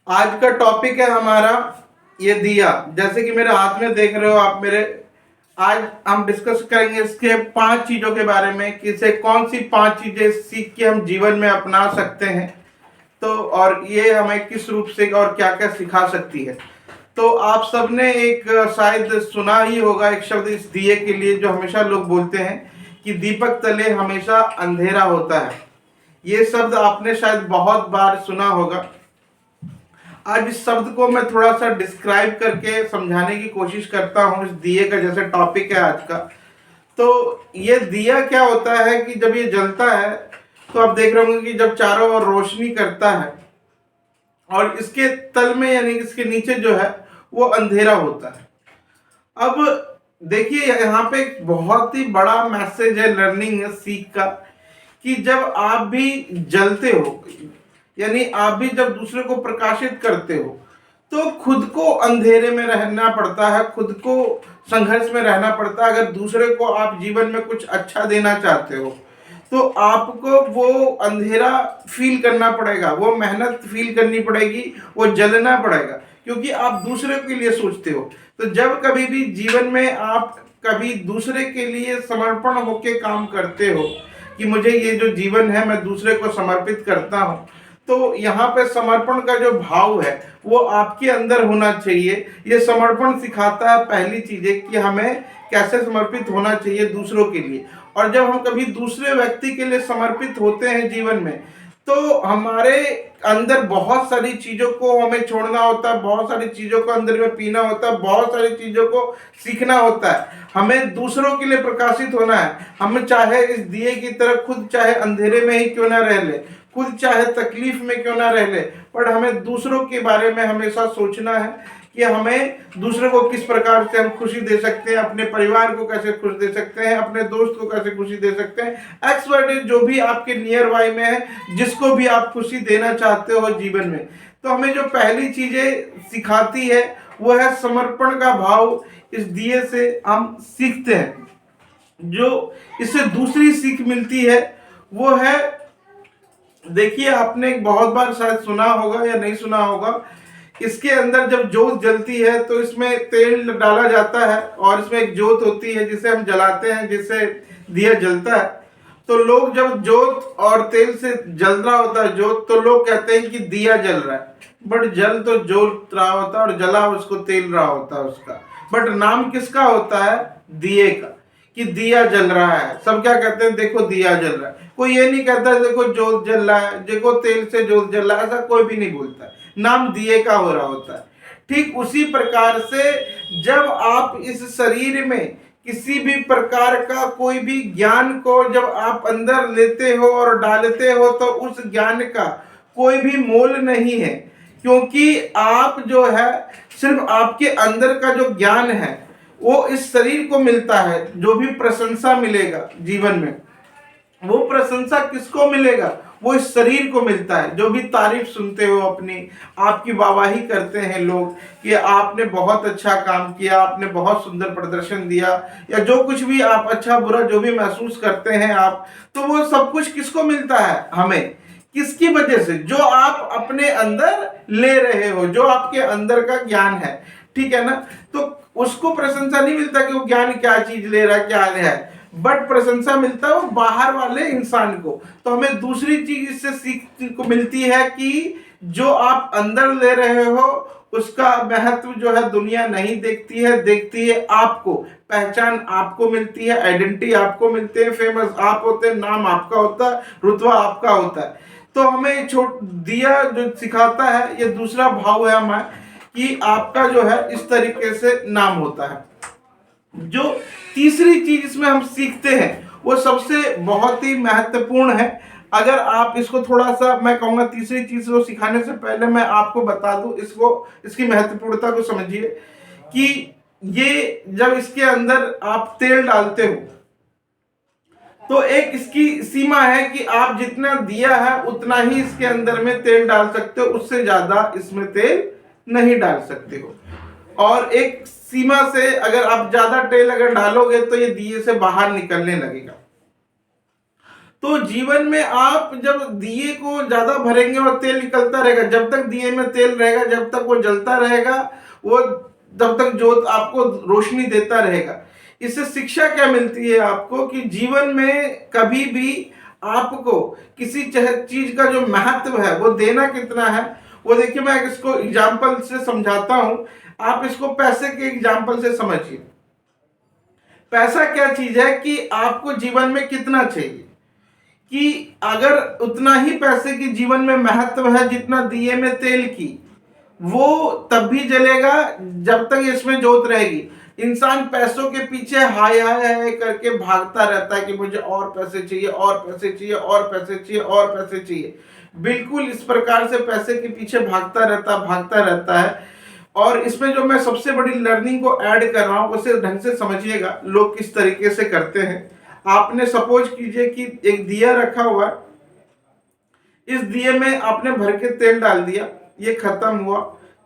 आज का टॉपिक है हमारा ये दिया। जैसे कि मेरे हाथ में देख रहे हो आप मेरे। आज हम डिस्कस करेंगे इसके 5 चीजों के बारे में कि इसे कौन सी 5 चीजें सीख के हम जीवन में अपना सकते हैं। तो और ये हमें किस रूप से और क्या क्या सिखा सकती है। तो आप सबने एक शायद सुना ही होगा एक शब्द इस दिए के लिए जो हमेशा लोग बोलते हैं कि दीपक तले हमेशा अंधेरा होता है। ये शब्द आपने शायद बहुत बार सुना होगा। आज इस शब्द को मैं थोड़ा सा डिस्क्राइब करके समझाने की कोशिश करता हूँ। इस दिए का जैसे टॉपिक है आज का, तो ये दिया क्या होता है कि जब ये जलता है तो आप देख रहे होंगे कि जब चारों ओर रोशनी करता है और इसके तल में यानी इसके नीचे जो है वो अंधेरा होता है। अब देखिए यहाँ पे एक बहुत ही बड़ा मैसेज है, लर्निंग है, सीख का, कि जब आप भी जलते हो यानी आप भी जब दूसरे को प्रकाशित करते हो तो खुद को अंधेरे में रहना पड़ता है, खुद को संघर्ष में रहना पड़ता है। अगर दूसरे को आप जीवन में कुछ अच्छा देना चाहते हो तो आपको वो अंधेरा फील करना पड़ेगा, वो मेहनत फील करनी पड़ेगी, वो जलना पड़ेगा, क्योंकि आप दूसरे के लिए सोचते हो। तो जब कभी भी जीवन में आप कभी दूसरे के लिए समर्पण होके काम करते हो कि मुझे ये जो जीवन है मैं दूसरे को समर्पित करता हूँ, तो यहाँ पे समर्पण का जो भाव है वो आपके अंदर होना चाहिए। ये समर्पण सिखाता है पहली चीज है कि हमें कैसे समर्पित होना चाहिए दूसरों के लिए। और जब हम कभी दूसरे व्यक्ति के लिए समर्पित होते हैं जीवन में, तो हमारे अंदर बहुत सारी चीजों को हमें छोड़ना होता है, बहुत सारी चीजों को अंदर में पीना होता है, बहुत सारी चीजों को सीखना होता है। हमें दूसरों के लिए प्रकाशित होना है। हम चाहे इस दिए की तरह खुद चाहे अंधेरे में ही क्यों ना रह ले, खुद चाहे तकलीफ में क्यों ना रह ले, पर हमें दूसरों के बारे में हमेशा सोचना है कि हमें दूसरों को किस प्रकार से हम खुशी दे सकते हैं, अपने परिवार को कैसे खुश दे सकते हैं, अपने दोस्त को कैसे खुशी दे सकते हैं। एक्स वाई जेड जो भी आपके नियर बाई में है, जिसको भी आप खुशी देना चाहते हो जीवन में, तो हमें जो पहली चीजें सिखाती है वो है समर्पण का भाव। इस दिए से हम सीखते हैं। जो इससे दूसरी सीख मिलती है वो है, देखिए आपने एक बहुत बार शायद सुना होगा या नहीं सुना होगा, इसके अंदर जब जोत जलती है तो इसमें तेल डाला जाता है और इसमें एक जोत होती है जिसे हम जलाते हैं, जिससे दिया जलता है। तो लोग जब जोत और तेल से जल रहा होता है जोत, तो लोग कहते हैं कि दिया जल रहा है, बट जल तो जोत रहा होता है और जला उसको तेल रहा होता है उसका। बट नाम किसका होता है? दिए का, कि दिया जल रहा है। सब क्या कहते हैं? देखो दिया जल रहा है। कोई ये नहीं कहता देखो जोत जल रहा है, देखो तेल से जोत जल रहा है, ऐसा कोई भी नहीं बोलता है। नाम दिए का हो रहा होता है। ठीक उसी प्रकार से जब आप इस शरीर में किसी भी प्रकार का कोई भी ज्ञान को जब आप अंदर लेते हो और डालते हो, तो उस ज्ञान का कोई भी मोल नहीं है, क्योंकि आप जो है सिर्फ आपके अंदर का जो ज्ञान है वो इस शरीर को मिलता है। जो भी प्रशंसा मिलेगा जीवन में, वो प्रशंसा किसको मिलेगा? वो इस शरीर को मिलता है। जो भी तारीफ सुनते हो अपनी, आपकी वाहवाही करते हैं लोग कि आपने बहुत अच्छा काम किया, आपने बहुत सुंदर प्रदर्शन दिया, या जो कुछ भी आप अच्छा बुरा जो भी महसूस करते हैं आप, तो वो सब कुछ किसको मिलता है? हमें। किसकी वजह से? जो आप अपने अंदर ले रहे हो, जो आपके अंदर का ज्ञान है, ठीक है ना। तो उसको प्रशंसा नहीं मिलता कि वो ज्ञान क्या चीज ले रहा है, क्या है, बट प्रशंसा मिलता है वो बाहर वाले इंसान को। तो हमें दूसरी चीज इससे सीख को मिलती है कि जो आप अंदर ले रहे हो उसका महत्व जो है दुनिया नहीं देखती है, देखती है आपको। पहचान आपको मिलती है, आइडेंटिटी आपको मिलते हैं, फेमस आप होते हैं, नाम आपका होता है, रुतबा आपका होता है। तो हमें छोड़ दिया जो सिखाता है, ये दूसरा भाव है हमारा कि आपका जो है इस तरीके से नाम होता है। जो तीसरी चीज इसमें हम सीखते हैं वो सबसे बहुत ही महत्वपूर्ण है। अगर आप इसको थोड़ा सा, मैं कहूंगा तीसरी चीज को सिखाने से पहले मैं आपको बता दूं इसको, इसकी महत्वपूर्णता को समझिए कि ये जब इसके अंदर आप तेल डालते हो तो एक इसकी सीमा है कि आप जितना दिया है उतना ही इसके अंदर में तेल डाल सकते हो, उससे ज्यादा इसमें तेल नहीं डाल सकते हो। और एक सीमा से अगर आप ज्यादा तेल अगर डालोगे तो ये दिए से बाहर निकलने लगेगा। तो जीवन में आप जब दिए को ज्यादा भरेंगे और तेल निकलता रहेगा, जब तक दिए में तेल रहेगा, जब तक वो जलता रहेगा, वो तब तक जोत आपको रोशनी देता रहेगा। इससे शिक्षा क्या मिलती है आपको कि जीवन में कभी भी आपको किसी चीज का जो महत्व है वो देना कितना है, वो देखिए मैं इसको एग्जाम्पल से समझाता हूं। आप इसको पैसे के एग्जाम्पल से समझिए। पैसा क्या चीज है कि आपको जीवन में कितना चाहिए, कि अगर उतना ही पैसे की जीवन में महत्व है जितना दिए में तेल की, वो तब भी जलेगा जब तक इसमें जोत रहेगी। इंसान पैसों के पीछे हाय हाय हाय करके भागता रहता है कि मुझे और पैसे चाहिए, और पैसे चाहिए, और पैसे चाहिए, और पैसे चाहिए। बिल्कुल इस प्रकार से पैसे के पीछे भागता रहता है। और इसमें जो मैं सबसे बड़ी लर्निंग को ऐड कर रहा हूं उसे ढंग से समझिएगा लोग किस तरीके से करते हैं। आपने सपोज कीजिए कि एक दिया रखा हुआ है, इस दिए में आपने भर के तेल डाल दिया, ये खत्म हुआ।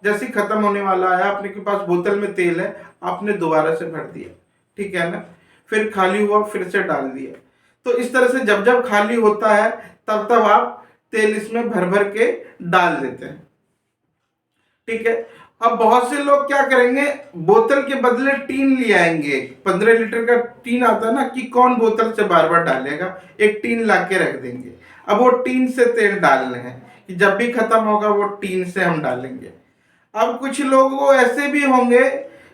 जैसे खत्म होने वाला है, आपने के पास बोतल में तेल है, आपने दोबारा से भर दिया, ठीक है ना, फिर खाली हुआ, फिर से डाल दिया। तो इस तरह से जब जब खाली होता है तब तब आप तेल इसमें भर भर के डाल देते हैं, ठीक है। अब बहुत से लोग क्या करेंगे, बोतल के बदले टीन ले आएंगे। 15 लीटर का टीन आता है ना, कि कौन बोतल से बार बार डालेगा, एक टीन ला के रख देंगे। अब वो टीन से तेल डालने हैं कि जब भी खत्म होगा वो टीन से हम डालेंगे। अब कुछ लोग ऐसे भी होंगे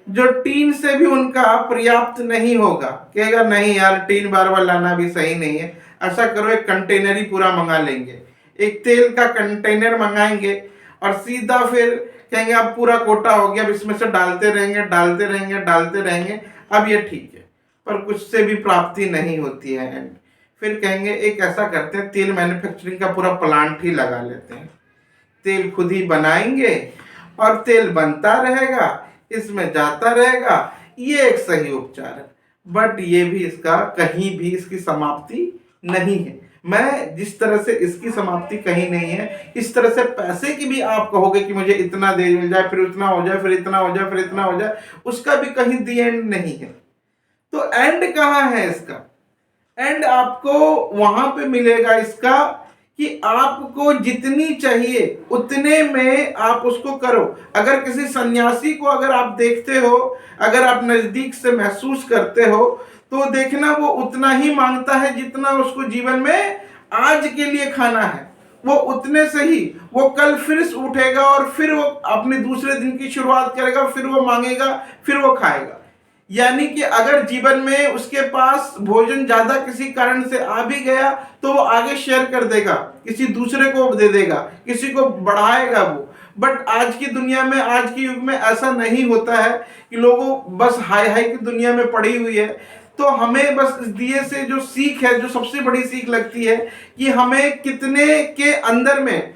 जो टीन से भी उनका पर्याप्त नहीं होगा, कहेगा नहीं यार टीन बार बार लाना भी सही नहीं है, ऐसा करो एक कंटेनर ही पूरा मंगा लेंगे, एक तेल का कंटेनर मंगाएंगे और सीधा फिर कहेंगे अब पूरा कोटा हो गया, अब इसमें से डालते रहेंगे, अब ये ठीक है। पर कुछ से भी प्राप्ति नहीं होती है। एंड फिर कहेंगे एक ऐसा करते हैं, तेल मैन्युफैक्चरिंग का पूरा प्लांट ही लगा लेते हैं, तेल खुद ही बनाएंगे और तेल बनता रहेगा, इसमें जाता रहेगा। ये एक सही उपचार है, बट ये भी इसका कहीं भी इसकी समाप्ति नहीं है। मैं जिस तरह से इसकी समाप्ति कहीं नहीं है, इस तरह से पैसे की भी आप कहोगे कि मुझे इतना दे मिल जाए, फिर उतना हो जाए, फिर इतना हो जाए, फिर इतना हो जाए, उसका भी कहीं दी एंड नहीं है। तो एंड कहाँ है इसका? एंड आपको वहां पे मिलेगा इसका कि आपको जितनी चाहिए उतने में आप उसको करो। अगर किसी सन्यासी को अगर आप देखते हो, अगर आप नजदीक से महसूस करते हो, तो देखना वो उतना ही मांगता है जितना उसको जीवन में आज के लिए खाना है। वो उतने से ही वो कल फिर से उठेगा और फिर वो अपने दूसरे दिन की शुरुआत करेगा, फिर वो मांगेगा, फिर वो खाएगा। यानी कि अगर जीवन में उसके पास भोजन ज्यादा किसी कारण से आ भी गया तो वो आगे शेयर कर देगा, किसी दूसरे को दे देगा, किसी को बढ़ाएगा वो। बट आज की दुनिया में, आज के युग में ऐसा नहीं होता है कि लोगों बस हाय हाय की दुनिया में पड़ी हुई है। तो हमें बस इस दिए से जो सीख है, जो सबसे बड़ी सीख लगती है कि हमें कितने के अंदर में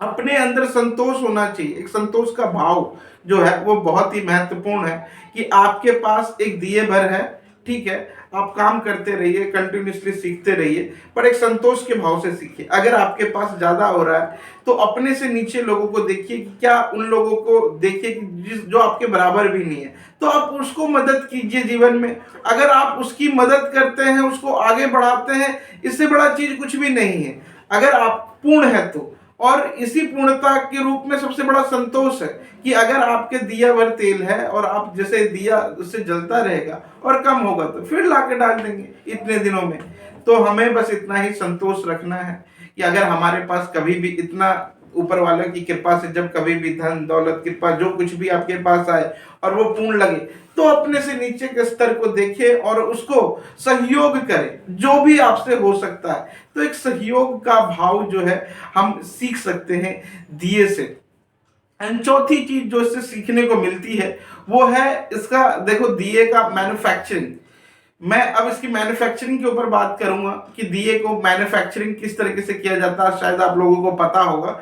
अपने अंदर संतोष होना चाहिए। एक संतोष का भाव जो है वो बहुत ही महत्वपूर्ण है कि आपके पास एक दिए भर है, ठीक है, आप काम करते रहिए, कंटिन्यूसली सीखते रहिए, पर एक संतोष के भाव से सीखिए। अगर आपके पास ज्यादा हो रहा है तो अपने से नीचे लोगों को देखिए कि क्या उन लोगों को देखिए कि जो आपके बराबर भी नहीं है, तो आप उसको मदद कीजिए जीवन में। अगर आप उसकी मदद करते हैं, उसको आगे बढ़ाते हैं, इससे बड़ा चीज कुछ भी नहीं है अगर आप पूर्ण है तो। और इसी पूर्णता के रूप में सबसे बड़ा संतोष है कि अगर आपके दिया भर तेल है और आप जैसे दिया उससे जलता रहेगा और कम होगा तो फिर लाके डाल देंगे इतने दिनों में। तो हमें बस इतना ही संतोष रखना है कि अगर हमारे पास कभी भी इतना ऊपर वाले की कृपा से जब कभी भी धन दौलत कृपा जो कुछ भी आपके पास आए और वो पूर्ण लगे, तो अपने से नीचे के स्तर को देखें और उसको सहयोग करें जो भी आपसे हो सकता है। तो एक सहयोग का भाव जो है हम सीख सकते हैं दिए से। एंड चौथी चीज जो इससे सीखने को मिलती है वो है इसका, देखो दिए का मैन्युफैक्चरिंग। मैं अब इसकी मैन्युफैक्चरिंग के ऊपर बात करूंगा कि दिए को मैन्युफैक्चरिंग किस तरीके से किया जाता है। शायद आप लोगों को पता होगा,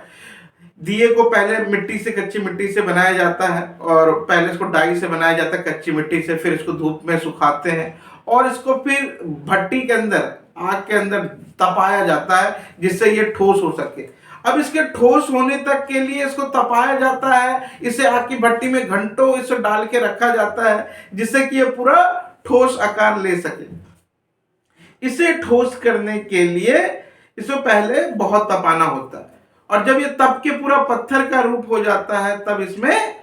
दिए को पहले मिट्टी से, कच्ची मिट्टी से बनाया जाता है और पहले इसको डाई से बनाया जाता है कच्ची मिट्टी से, फिर इसको धूप में सुखाते हैं और इसको फिर भट्टी के अंदर, आग के अंदर तपाया जाता है जिससे ये ठोस हो सके। अब इसके ठोस होने तक के लिए इसको तपाया जाता है, इसे आग की भट्टी में घंटों इसे डाल के रखा जाता है जिससे कि ये पूरा ठोस आकार ले सके। इसे ठोस करने के लिए इसे पहले बहुत तपाना होता है, और जब ये तप के पूरा पत्थर का रूप हो जाता है तब इसमें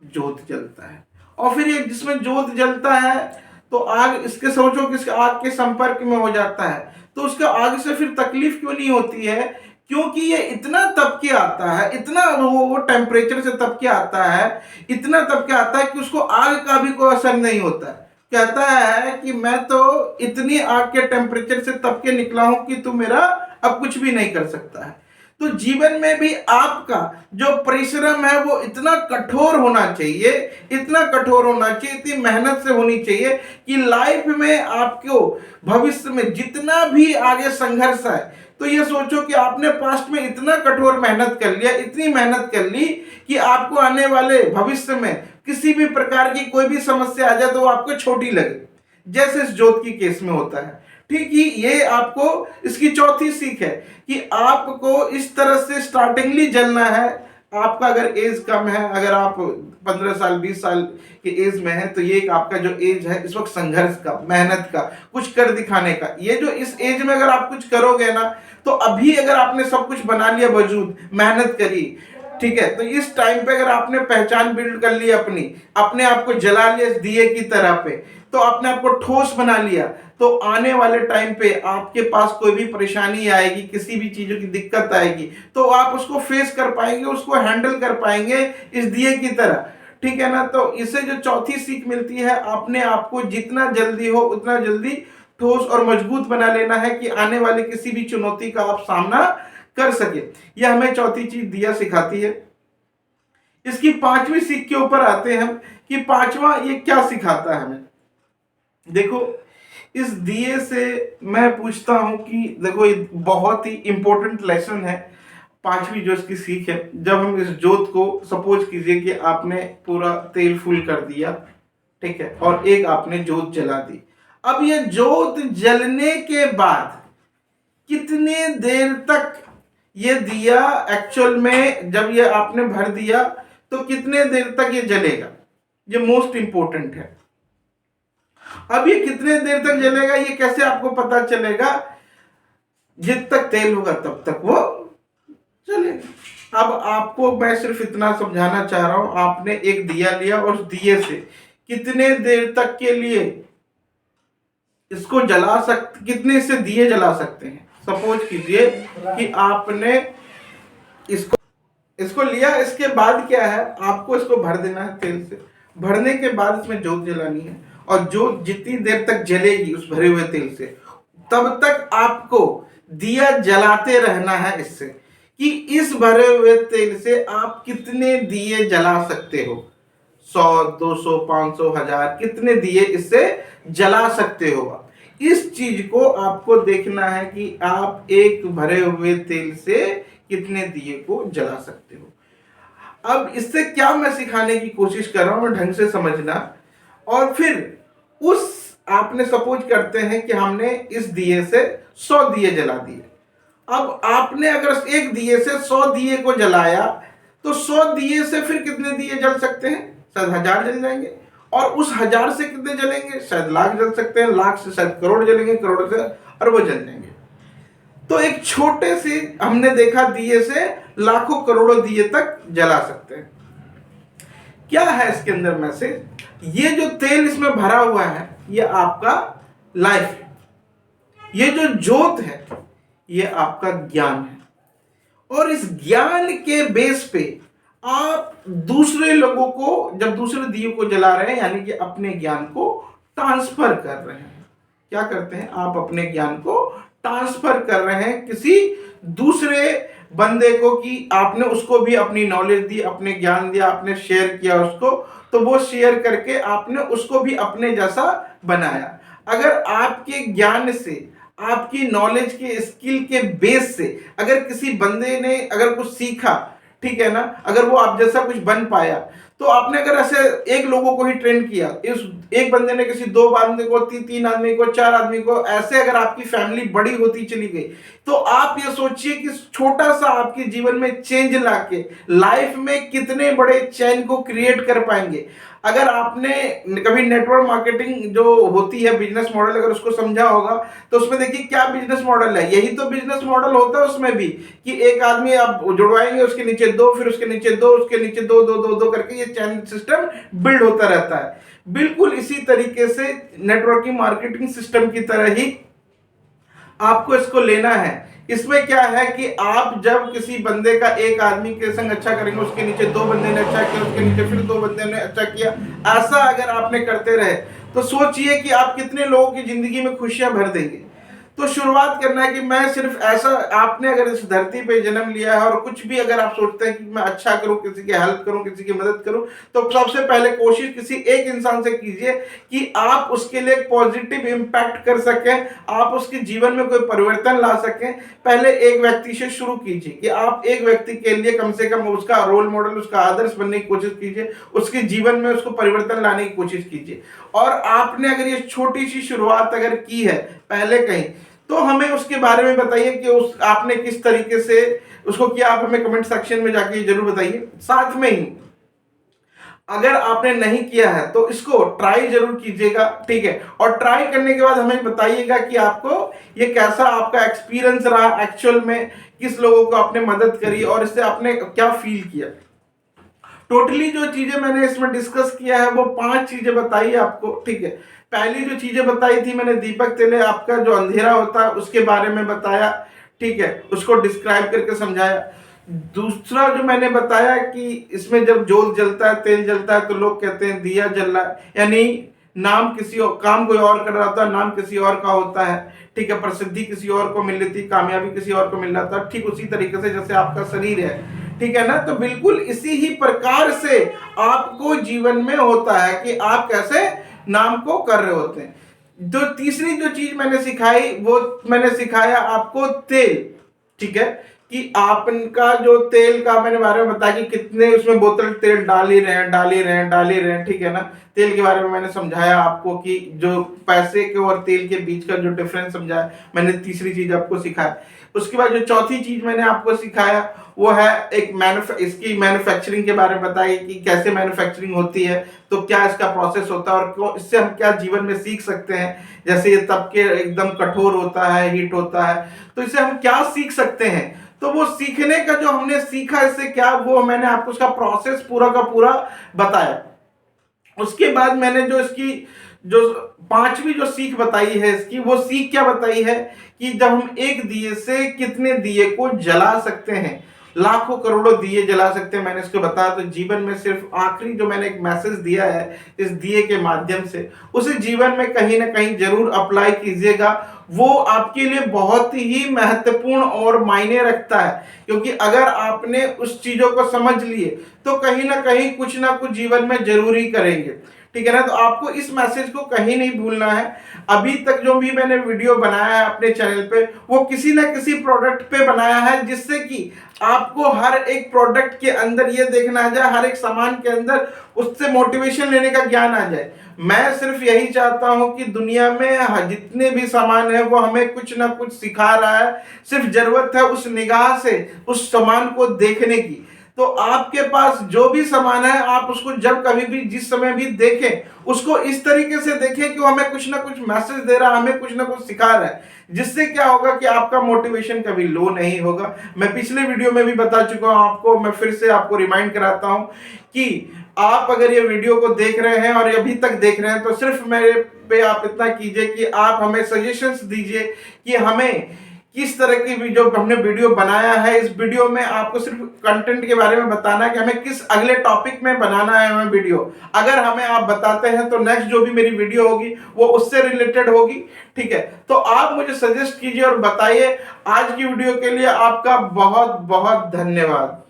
जोत जलता है। और फिर ये जिसमें जोत जलता है तो आग, इसके सोचो कि आग के संपर्क में हो जाता है तो उसके आग से फिर तकलीफ क्यों नहीं होती है? क्योंकि ये इतना तप के आता है, इतना वो टेम्परेचर से तप के आता है, इतना तप के आता है कि उसको आग का भी कोई असर नहीं होता है। कहता है कि मैं तो इतनी आग के टेम्परेचर से तप के निकला हूं कि तू मेरा अब कुछ भी नहीं कर सकता है। तो जीवन में भी आपका जो परिश्रम है वो इतना कठोर होना चाहिए, इतना कठोर होना चाहिए, इतनी मेहनत से होनी चाहिए कि लाइफ में आपको भविष्य में जितना भी आगे संघर्ष है, तो ये सोचो कि आपने पास्ट में इतना कठोर मेहनत कर लिया, इतनी मेहनत कर ली कि आपको आने वाले भविष्य में किसी भी प्रकार की कोई भी समस्या आ जाए तो वो आपको छोटी लगे, जैसे इस जोत की केस में होता है। ठीक ही ये आपको इसकी चौथी सीख है कि आपको इस तरह से स्टार्टिंगली जलना है। आपका अगर एज कम है, अगर आप 15 साल 20 साल के एज में है, तो ये आपका जो एज है इस वक्त संघर्ष का, मेहनत का, कुछ कर दिखाने का। ये जो इस एज में अगर आप कुछ करोगे ना, तो अभी अगर आपने सब कुछ बना लिया, वजूद मेहनत करी, ठीक है, तो इस टाइम पे अगर आपने पहचान बिल्ड कर ली अपने आप को जला लिया इस दिए की तरह पे, तो आपने आपको ठोस बना लिया, तो आने वाले टाइम पे आपके पास कोई भी परेशानी आएगी, किसी भी चीजों की दिक्कत आएगी, तो आप उसको फेस कर पाएंगे, उसको हैंडल कर पाएंगे इस दिए की तरह। ठीक है ना? तो इससे जो चौथी सीख मिलती है, अपने आप को जितना जल्दी हो उतना जल्दी ठोस और मजबूत बना लेना है कि आने वाली किसी भी चुनौती का आप सामना कर सके। यह हमें चौथी चीज दिया सिखाती है। इसकी पांचवी सीख के ऊपर आते हैं कि पांचवा ये क्या सिखाता है हमें। देखो, इस दिए से मैं पूछता हूं कि देखो, ये बहुत ही इंपॉर्टेंट लेसन है। पांचवी जो इसकी सीख है, जब हम इस जोत को, सपोज कीजिए कि आपने पूरा तेल फुल कर दिया, ठीक है, और एक आपने जोत जला दी। अब ये जोत जलने के बाद कितने देर तक ये दिया एक्चुअल में, जब ये आपने भर दिया तो कितने देर तक ये जलेगा, ये मोस्ट इंपॉर्टेंट है। अब ये कितने देर तक जलेगा ये कैसे आपको पता चलेगा? जब तक तेल होगा तब तक वो चलेगा। अब आपको मैं सिर्फ इतना समझाना चाह रहा हूं, आपने एक दिया लिया और उस दिए से कितने देर तक के लिए इसको जला सकते, कितने से दिए जला सकते हैं। सपोज कीजिए कि आपने इसको लिया, इसके बाद क्या है, आपको इसको भर देना है तेल से। भरने के बाद इसमें जोत जलानी है, और जोत जितनी देर तक जलेगी उस भरे हुए तेल से, तब तक आपको दिया जलाते रहना है इससे, कि इस भरे हुए तेल से आप कितने दिए जला सकते हो। 100, 200, 500, 1000, कितने दिए इससे जला सकते हो। इस चीज को आपको देखना है कि आप एक भरे हुए तेल से कितने दिए को जला सकते हो। अब इससे क्या मैं सिखाने की कोशिश कर रहा हूं, ढंग से समझना। और फिर उस आपने सपोज करते हैं कि हमने इस दिए से 100 दिए जला दिए। अब आपने अगर एक दिए से 100 दिए को जलाया, तो 100 दिए से फिर कितने दिए जल सकते हैं? शायद 1000 जल जाएंगे। और उस 1000 से कितने जलेंगे? शायद लाख जल सकते हैं, लाख से शायद करोड़ जलेंगे, करोड़ से अरबों जल जाएंगे। तो एक छोटे से हमने देखा दिए से लाखों करोड़ों दिए तक जला सकते हैं। क्या है इसके अंदर मैसेज? ये जो तेल इसमें भरा हुआ है ये आपका लाइफ है, ये जो जोत है ये आपका ज्ञान है। और इस ज्ञान के बेस पे आप दूसरे लोगों को, जब दूसरे दियों को जला रहे हैं, यानी कि अपने ज्ञान को ट्रांसफर कर रहे हैं। क्या करते हैं? आप अपने ज्ञान को ट्रांसफर कर रहे हैं किसी दूसरे बंदे को, कि आपने उसको भी अपनी नॉलेज दी, अपने ज्ञान दिया, आपने शेयर किया उसको, तो वो शेयर करके आपने उसको भी अपने जैसा बनाया। अगर आपके ज्ञान से, आपकी नॉलेज के स्किल के बेस से अगर किसी बंदे ने अगर कुछ सीखा, ठीक है ना, अगर वो आप जैसा कुछ बन पाया, तो आपने अगर ऐसे एक लोगों को ही ट्रेन किया, इस एक बंदे ने किसी 2 बंदे को, 3 आदमी को, 4 आदमी को, ऐसे अगर आपकी फैमिली बड़ी होती चली गई, तो आप ये सोचिए कि छोटा सा आपके जीवन में चेंज लाके लाइफ में कितने बड़े चेंज को क्रिएट कर पाएंगे। अगर आपने कभी नेटवर्क मार्केटिंग जो होती है बिजनेस मॉडल अगर उसको समझा होगा तो उसमें देखिए क्या बिजनेस मॉडल है, यही तो बिजनेस मॉडल होता है उसमें भी, कि एक आदमी आप जुड़वाएंगे, उसके नीचे दो, फिर उसके नीचे दो, उसके नीचे दो, दो दो दो करके ये चैनल सिस्टम बिल्ड होता रहता है। बिल्कुल इसी तरीके से नेटवर्किंग मार्केटिंग सिस्टम की तरह ही आपको इसको लेना है। इसमें क्या है कि आप जब किसी बंदे का एक आदमी के संग अच्छा करेंगे, उसके नीचे दो बंदे ने अच्छा किया, उसके नीचे फिर दो बंदे ने अच्छा किया, ऐसा अगर आपने करते रहे तो सोचिए कि आप कितने लोगों की जिंदगी में खुशियां भर देंगे। तो शुरुआत करना है कि मैं सिर्फ ऐसा, आपने अगर इस धरती पे जन्म लिया है और कुछ भी अगर आप सोचते हैं कि मैं अच्छा करूं, किसी की हेल्प करूं, किसी की मदद करूं, तो सबसे पहले कोशिश किसी एक इंसान से कीजिए कि आप उसके लिए एक पॉजिटिव इंपैक्ट कर सकें, आप उसके जीवन में कोई परिवर्तन ला सकें। पहले एक व्यक्ति से शुरू कीजिए कि आप एक व्यक्ति के लिए कम से कम उसका रोल मॉडल, उसका आदर्श बनने की कोशिश कीजिए, उसके जीवन में उसको परिवर्तन लाने की कोशिश कीजिए। और आपने अगर ये छोटी सी शुरुआत अगर की है पहले कहीं, तो हमें उसके बारे में बताइए कि उस आपने किस तरीके से उसको किया, आप हमें कमेंट सेक्शन में जाके जरूर बताइए। साथ में ही अगर आपने नहीं किया है तो इसको ट्राई जरूर कीजिएगा, ठीक है, और ट्राई करने के बाद हमें बताइएगा कि आपको ये कैसा आपका एक्सपीरियंस रहा, एक्चुअल में किस लोगों को आपने मदद करी और इससे आपने क्या फील किया। टोटली जो चीजें मैंने इसमें डिस्कस किया है वो 5 चीजें बताई है आपको, ठीक है। पहली जो चीजें बताई थी मैंने, दीपक तेले आपका जो अंधेरा होता है उसके बारे में बताया, ठीक है, उसको डिस्क्राइब करके समझाया। दूसरा जो मैंने बताया कि इसमें जब जोत जलता है, तेल जलता है, तो लोग कहते हैं दिया जल रहा है, यानी नाम किसी और, काम कोई और कर रहा होता है, नाम किसी और का होता है, ठीक है, प्रसिद्धि किसी और को मिल रही थी, कामयाबी किसी और को मिल रहा था। ठीक उसी तरीके से जैसे आपका शरीर है, ठीक है ना, तो बिल्कुल इसी ही प्रकार से आपको जीवन में होता है कि आप कैसे नाम को कर रहे होते हैं। जो तीसरी जो चीज मैंने सिखाई वो मैंने सिखाया आपको तेल, ठीक है, कि आपका जो तेल का मैंने बारे में बताया कि कितने उसमें बोतल तेल डाल ही रहे हैं, डाल ही रहे हैं, डाल ही रहे हैं, ठीक है ना। तेल के बारे में मैंने समझाया आपको कि जो पैसे के और तेल के बीच का जो डिफरेंस समझाया मैंने, तीसरी चीज आपको सिखाया। उसके बाद जो चौथी चीज मैंने आपको सिखाया वो है एक इसकी मैन्युफैक्चरिंग के बारे में बताई कि कैसे मैन्युफैक्चरिंग होती है, तो क्या इसका प्रोसेस होता है और इससे हम क्या जीवन में सीख सकते हैं। जैसे ये तब के एकदम कठोर होता है, हीट होता है, तो इससे हम क्या सीख सकते हैं। तो वो सीखने का जो हमने सीखा इससे क्या, वो मैंने आपको उसका प्रोसेस पूरा का पूरा बताया। उसके बाद मैंने जो इसकी जो 5वीं जो सीख बताई है इसकी, वो सीख क्या बताई है कि जब हम एक दिए से कितने दिए को जला सकते हैं, लाखों करोड़ों दिए जला सकते हैं, मैंने इसको बताया। तो जीवन में सिर्फ आखिरी जो मैंने एक मैसेज दिया है इस दिए के माध्यम से, उसे जीवन में कहीं ना कहीं जरूर अप्लाई कीजिएगा। वो आपके लिए बहुत ही महत्वपूर्ण और मायने रखता है, क्योंकि अगर आपने उस चीजों को समझ लिए तो कहीं ना कुछ जीवन में जरूर ही करेंगे, ठीक है ना। तो आपको इस मैसेज को कहीं नहीं भूलना है। अभी तक जो भी मैंने वीडियो बनाया है अपने चैनल पे, वो किसी ना किसी प्रोडक्ट पे बनाया है, जिससे कि आपको हर एक प्रोडक्ट के अंदर ये देखना आ जाए, हर एक सामान के अंदर उससे मोटिवेशन लेने का ज्ञान आ जाए। मैं सिर्फ यही चाहता हूं कि दुनिया में जितने भी सामान है वो हमें कुछ ना कुछ सिखा रहा है, सिर्फ जरूरत है उस निगाह से उस सामान को देखने की। तो आपके पास जो भी सामान है आप उसको जब कभी भी जिस समय भी देखें, उसको इस तरीके से देखें कि वो हमें कुछ ना कुछ मैसेज दे रहा है, हमें कुछ ना कुछ सिखा रहा है, जिससे क्या होगा कि आपका मोटिवेशन कभी लो नहीं होगा। मैं पिछले वीडियो में भी बता चुका हूं आपको, मैं फिर से आपको रिमाइंड कराता हूं कि आप अगर ये वीडियो को देख रहे हैं और अभी तक देख रहे हैं तो सिर्फ मेरे पे आप इतना कीजिए कि आप हमें सजेशंस दीजिए कि हमें किस तरह की जो हमने वीडियो बनाया है, इस वीडियो में आपको सिर्फ कंटेंट के बारे में बताना है कि हमें किस अगले टॉपिक में बनाना है हमें वीडियो। अगर हमें आप बताते हैं तो नेक्स्ट जो भी मेरी वीडियो होगी वो उससे रिलेटेड होगी, ठीक है। तो आप मुझे सजेस्ट कीजिए और बताइए। आज की वीडियो के लिए आपका बहुत बहुत धन्यवाद।